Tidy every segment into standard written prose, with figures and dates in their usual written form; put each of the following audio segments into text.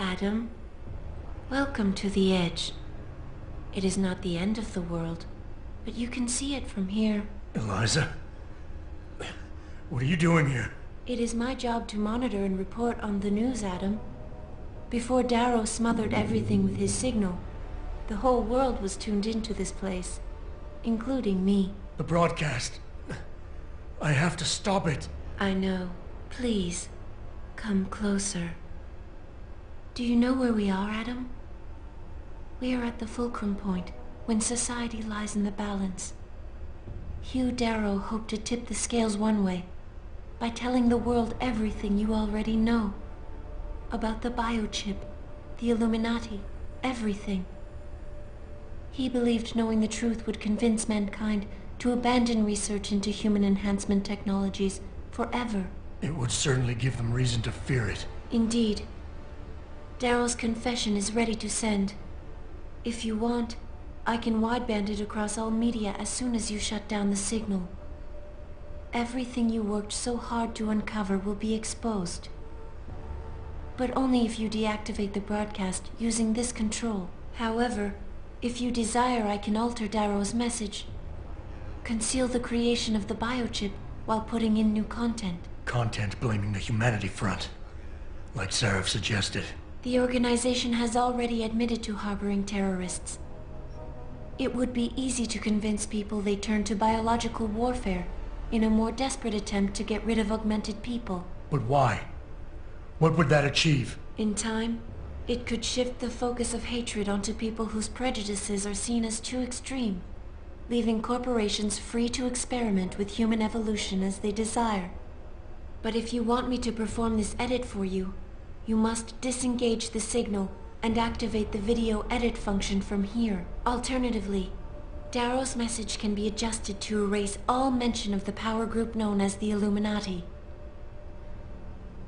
Adam. Welcome to the Edge. It is not the end of the world, but you can see it from here. Eliza? What are you doing here? It is my job to monitor and report on the news, Adam. Before Darrow smothered everything with his signal, the whole world was tuned into this place, including me. The broadcast. I have to stop it. I know. Please, come closer. Do you know where we are, Adam? We are at the fulcrum point, when society lies in the balance. Hugh Darrow hoped to tip the scales one way, by telling the world everything you already know. About the biochip, the Illuminati, everything. He believed knowing the truth would convince mankind to abandon research into human enhancement technologies forever. It would certainly give them reason to fear it. Indeed. Darrow's confession is ready to send. If you want, I can wideband it across all media as soon as you shut down the signal. Everything you worked so hard to uncover will be exposed. But only if you deactivate the broadcast using this control. However, if you desire, I can alter Darrow's message. Conceal the creation of the biochip while putting in new content. Content blaming the humanity front, like Sarah suggested. The organization has already admitted to harboring terrorists. It would be easy to convince people they turn to biological warfare in a more desperate attempt to get rid of augmented people. But why? What would that achieve? In time, it could shift the focus of hatred onto people whose prejudices are seen as too extreme, leaving corporations free to experiment with human evolution as they desire. But if you want me to perform this edit for you, you must disengage the signal and activate the video edit function from here. Alternatively, Darrow's message can be adjusted to erase all mention of the power group known as the Illuminati.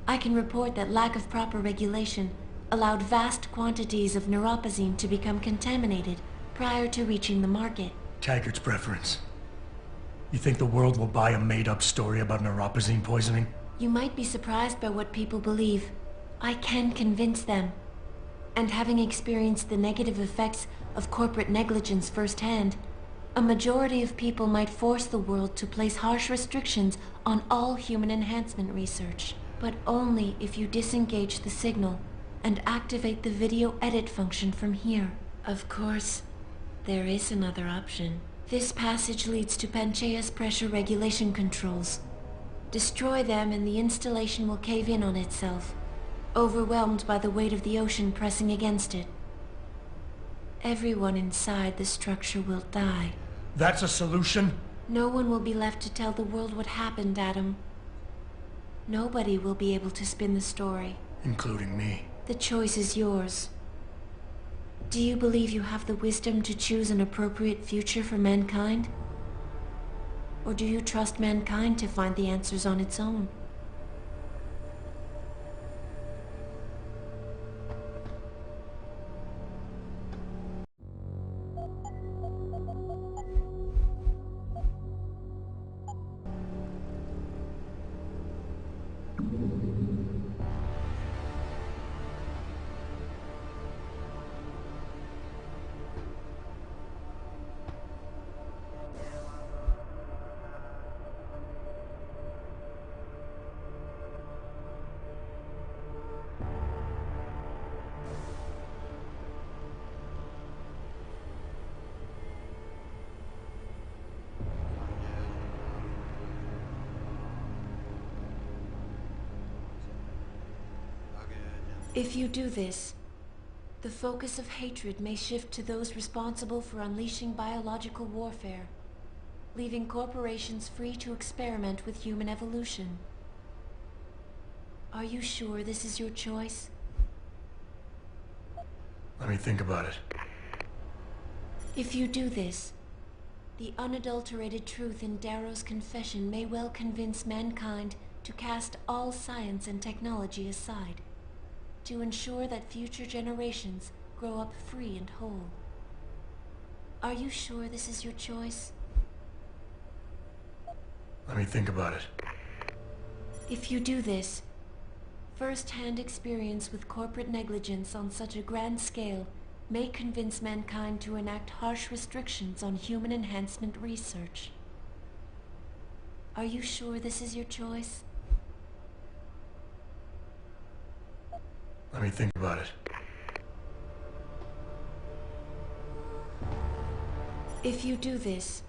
I can report that lack of proper regulation allowed vast quantities of neuropozyne to become contaminated prior to reaching the market. Taggart's preference. You think the world will buy a made-up story about neuropozyne poisoning? You might be surprised by what people believe. I can convince them. And having experienced the negative effects of corporate negligence firsthand, a majority of people might force the world to place harsh restrictions on all human enhancement research. But only if you disengage the signal and activate the video edit function from here. Of course, there is another option. This passage leads to Panchaea's pressure regulation controls. Destroy them and the installation will cave in on itself, overwhelmed by the weight of the ocean pressing against it. Everyone inside the structure will die. That's a solution? No one will be left to tell the world what happened, Adam. Nobody will be able to spin the story. Including me. The choice is yours. Do you believe you have the wisdom to choose an appropriate future for mankind? Or do you trust mankind to find the answers on its own? If you do this, the focus of hatred may shift to those responsible for unleashing biological warfare, leaving corporations free to experiment with human evolution. Are you sure this is your choice? Let me think about it. If you do this, the unadulterated truth in Darrow's confession may well convince mankind to cast all science and technology aside, to ensure that future generations grow up free and whole. Are you sure this is your choice? Let me think about it. If you do this, First-hand experience with corporate negligence on such a grand scale may convince mankind to enact harsh restrictions on human enhancement research. Are you sure this is your choice? Let me think about it. If you do this,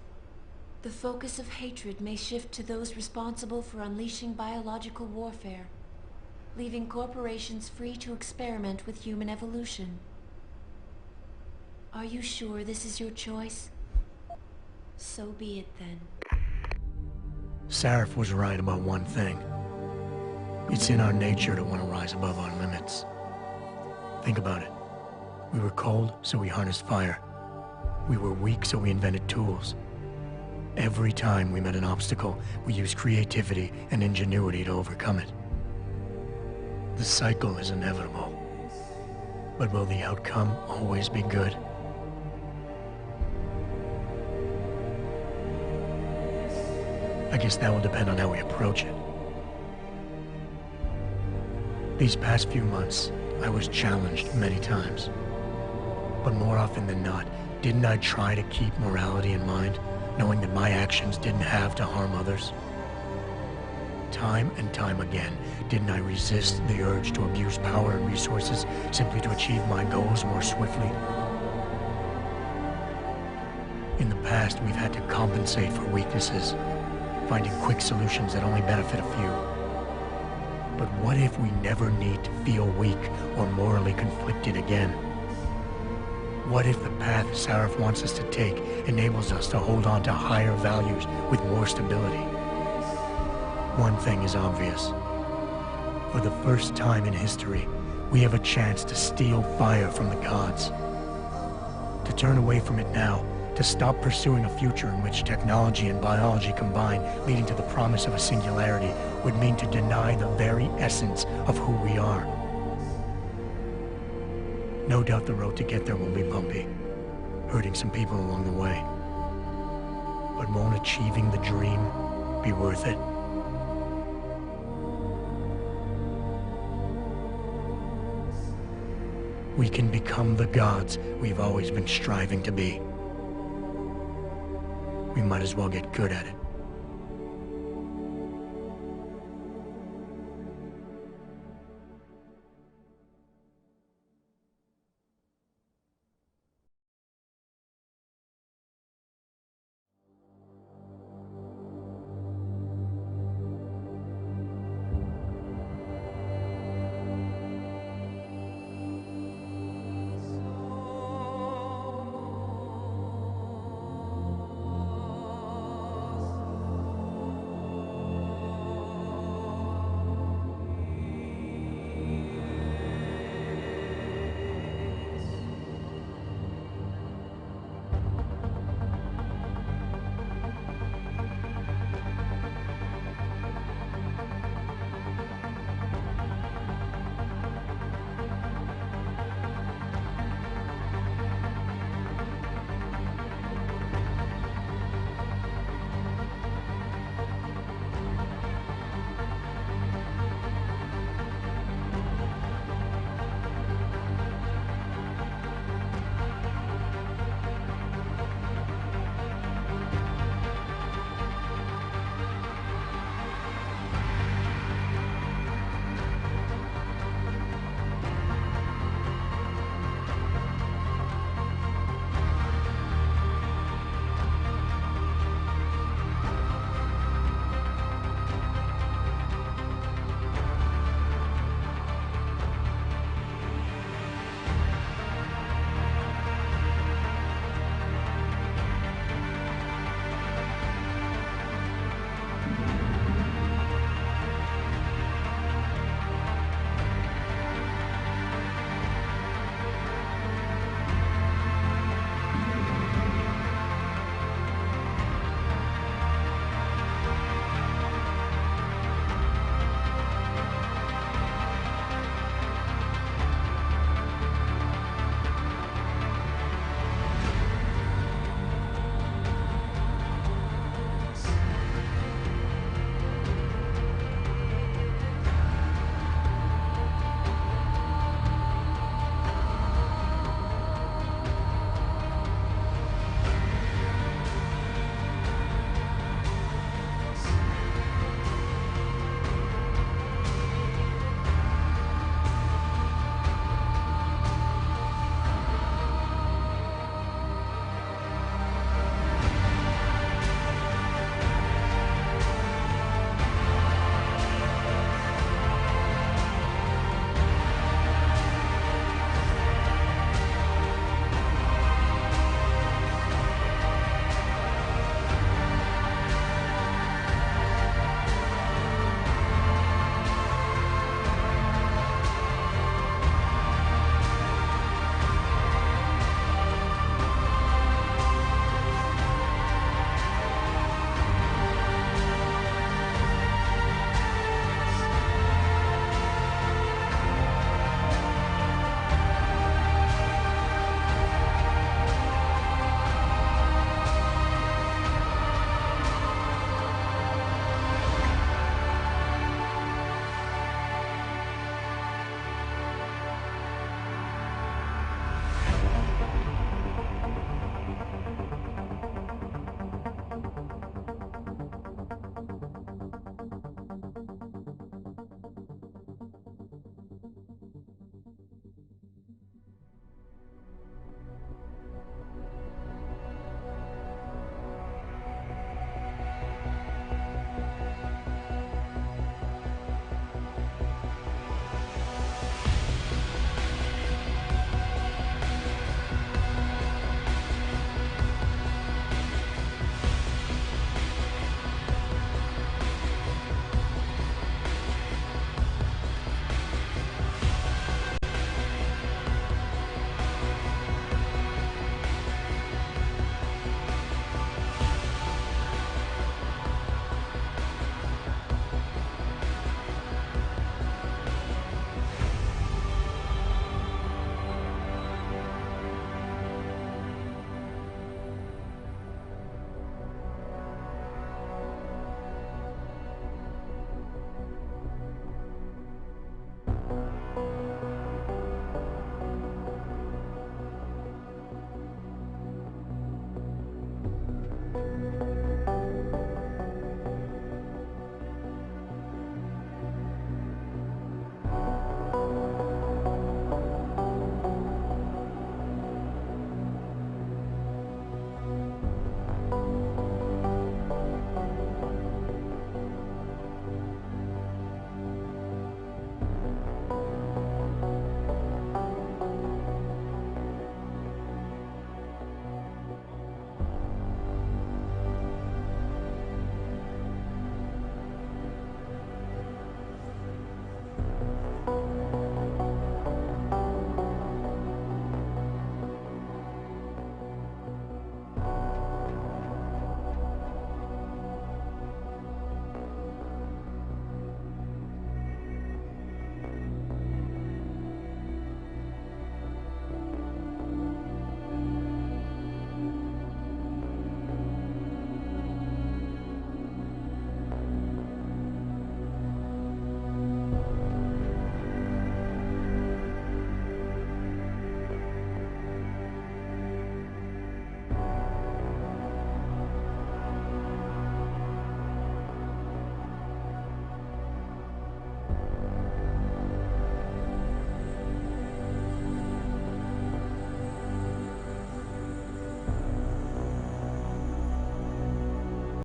the focus of hatred may shift to those responsible for unleashing biological warfare, leaving corporations free to experiment with human evolution. Are you sure this is your choice? So be it then. Sarif was right about one thing. It's in our nature to want to rise above our limits. Think about it. We were cold, so we harnessed fire. We were weak, so we invented tools. Every time we met an obstacle, we used creativity and ingenuity to overcome it. The cycle is inevitable. But will the outcome always be good? I guess that will depend on how we approach it. These past few months, I was challenged many times. But more often than not, didn't I try to keep morality in mind, knowing that my actions didn't have to harm others? Time and time again, didn't I resist the urge to abuse power and resources simply to achieve my goals more swiftly? In the past, we've had to compensate for weaknesses, finding quick solutions that only benefit a few. But what if we never need to feel weak or morally conflicted again? What if the path Sarif wants us to take enables us to hold on to higher values with more stability? One thing is obvious. For the first time in history, we have a chance to steal fire from the gods. To turn away from it now, to stop pursuing a future in which technology and biology combine, leading to the promise of a singularity, would mean to deny the very essence of who we are. No doubt the road to get there will be bumpy, hurting some people along the way. But won't achieving the dream be worth it? We can become the gods we've always been striving to be. We might as well get good at it.